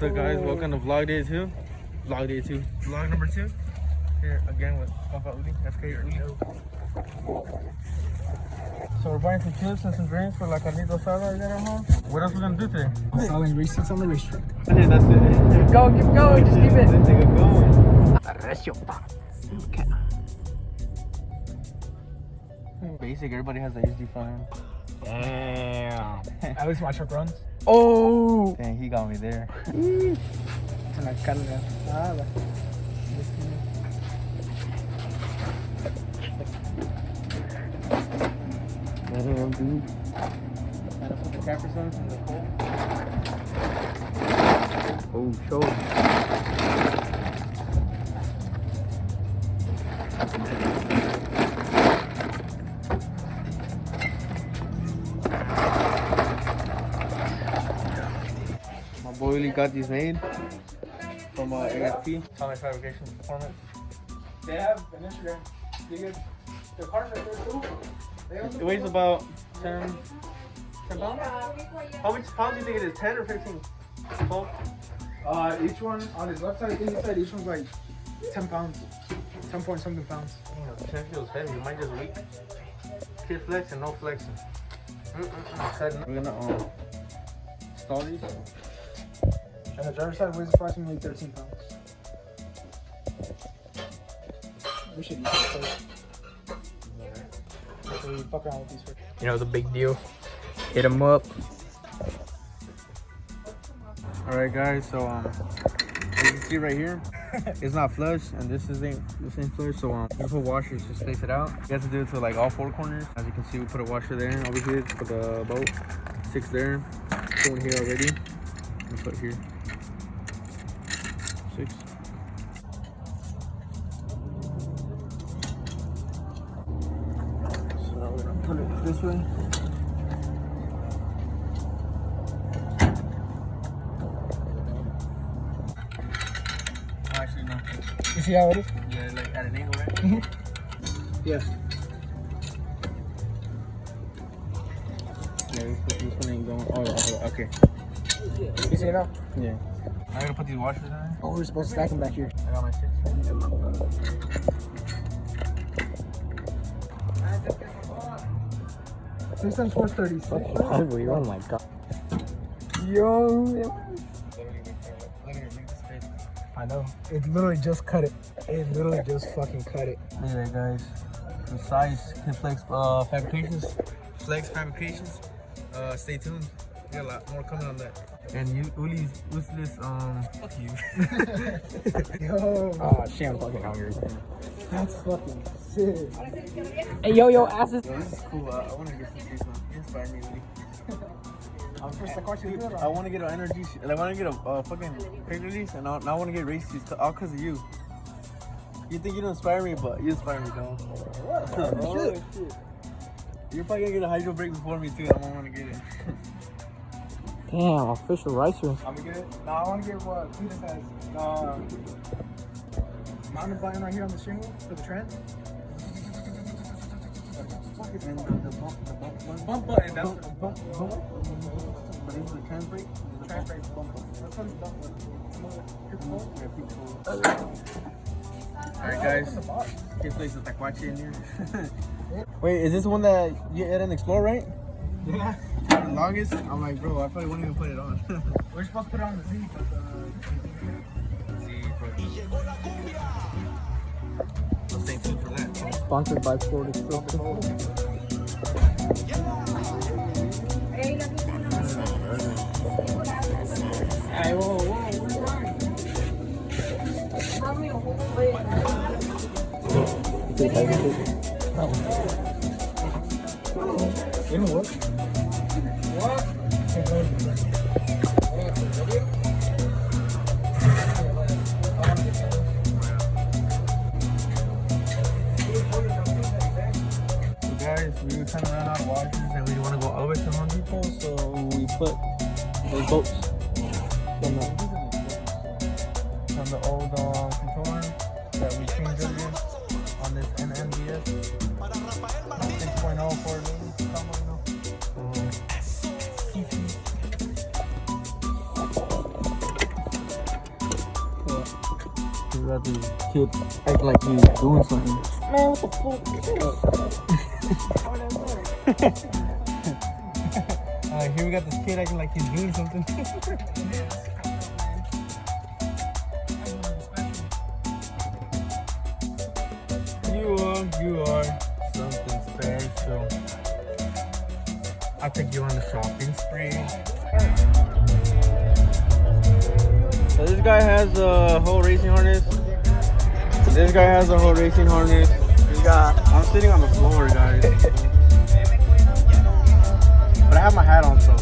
up, guys? Welcome to vlog day 2. Vlog day 2. Vlog number 2. Here again with Papa Uli, FK Uli. So we're buying some chips and some drinks for like a carnita asada I got at home. What else we gonna do today? Selling receipts on the racetrack. Yeah, that's it. Keep going, just keep it. Let's take it going. Okay. Basic, everybody has a HD phone. Damn. At least my truck runs. Oh! Dang, he got me there. Una carga. Nada. Damn, dude. Gotta put the capper zones in the cold. Oh, show. My boy really got these made from AFP, Atomic Fabrication Performance. They have an Instagram. The cars right there too. It weighs about 10 pounds? How much pounds do you think it is? 10 or 15? 12? Each one on his left side, I think he said each one's like 10 pounds. 10 point something pounds. Damn, 10 feels heavy. You might just weak. Kid flex and no flexing. We're gonna install these. And the driver's side weighs approximately 13 pounds. We should use this first. So we fuck around with these first. You know the big deal. Hit them up. All right, guys. So as you can see right here, it's not flush, and this ain't flush. So we put washers to space it out. You have to do it to like all 4 corners. As you can see, we put a washer there over here for the boat. 6 there. 2 in here already. We put here 6. So now we're gonna put it this way. Actually, no. You see how it is? Yeah, like at an angle, right? Yeah. Yeah, this one ain't going. Oh, okay. You see it now? Yeah. I gotta put these washers in there. Oh, we're supposed to stack them back here. I got my 6. 6 times 4 is 36. Ugly, oh my god. Yo. I know. It literally just cut it. It literally just fucking cut it. Look at that, guys. From size, Flex Fabrications. Flex Fabrications. Stay tuned. We got a lot more coming on that. And Ulises, fuck you. Yo. Oh shit, I'm fucking hungry. That's fucking sick. Hey, yo, asses. Yo, this is cool. I want to get some shit, man. You inspire me, Uli. I want to get an energy, I want to get a fucking quick release, and I want to get race shoes, all because of you. You think you don't inspire me, but you inspire me, though. Oh, shit. You're probably gonna get a hydro break before me, too. I don't want to get it. Damn, official ricer. I'm gonna get it. No, I want to get what Peter says. Mountain button right here on the shingle for the trend. And the Bump button. That's the bump. But this is the trans brake? Trans brake bump button. That's one bump button. Alright, guys. This place is Taquache in here. Wait, is this one that you had an Explore, right? Yeah. The longest? I'm like, bro, I probably won't even put it on. We're supposed to put it on the Z, but So stay tuned for that. Sponsored by Ford Express. Hey, whoa. Didn't work. What? So guys, we were trying to run out of washers and we want to go over to Home Depot, so we put those bolts from the old controller that we changed earlier on this NMDS 6.0 for We got this kid acting like he's doing something. Man, what the fuck? Here we got this kid acting like he's doing something. You are something special. I'll take you on the shopping spree. So this guy has a whole racing harness. This guy has a whole racing harness. I'm sitting on the floor, guys. But I have my hat on, so.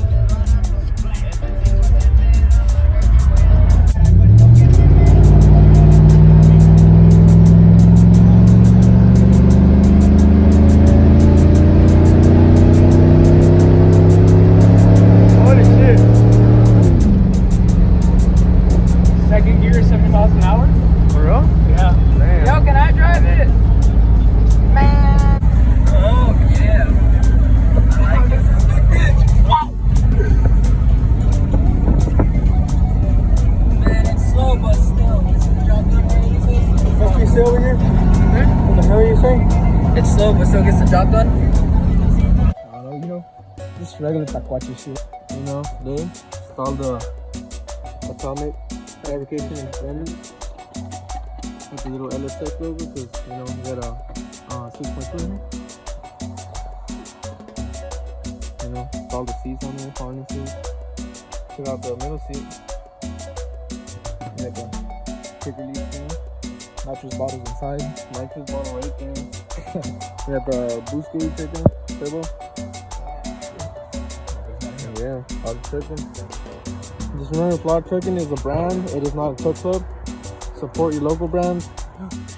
Holy shit. Second gear, 70 miles an hour? For real? Yeah. Damn. Yo, can I drive it? Man. Oh, yeah. I like it. Man, it's slow, but still. It's the job done, right, Ulises? What you say over here? What the hell are you saying? It's slow, but still gets the job done. I don't know, you know, just regular taquachi shit. You know, they installed the atomic fabrication and standards with the little LSX logo because, you know, we got a 6.2 here. You know, all the seats on there, harnesses. Check out the middle seat. Like a kicker leaf thing. Nitrous bottles inside. Nitrous bottle right there. We got the boost gauge right there, turbo. Yeah, all the trucking. Just remember, Flawed Trucking is a brand. It is not a truck club. Support your local brands.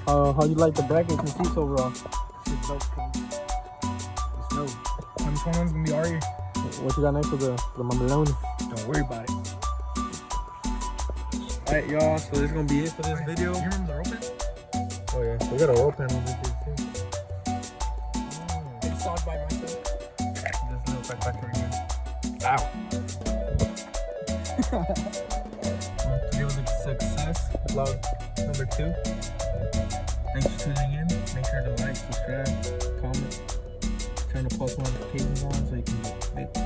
How you like the brackets and seats overall? Shit's dope, cuz. It's no. 2021's gonna be our year. What you got next for the Mamalone? Don't worry about it. Alright, y'all. So this is gonna be it for this video. You remember the rope pan? Oh yeah, we got a roll panel on this too. Installed by myself. This little backpack right here. Ow. Today was a success. Vlog number 2. Thanks for tuning in. Make sure to like, subscribe, comment, turn the post notifications on so you can make a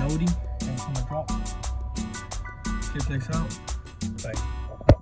notie and come and drop. Check this out. Bye.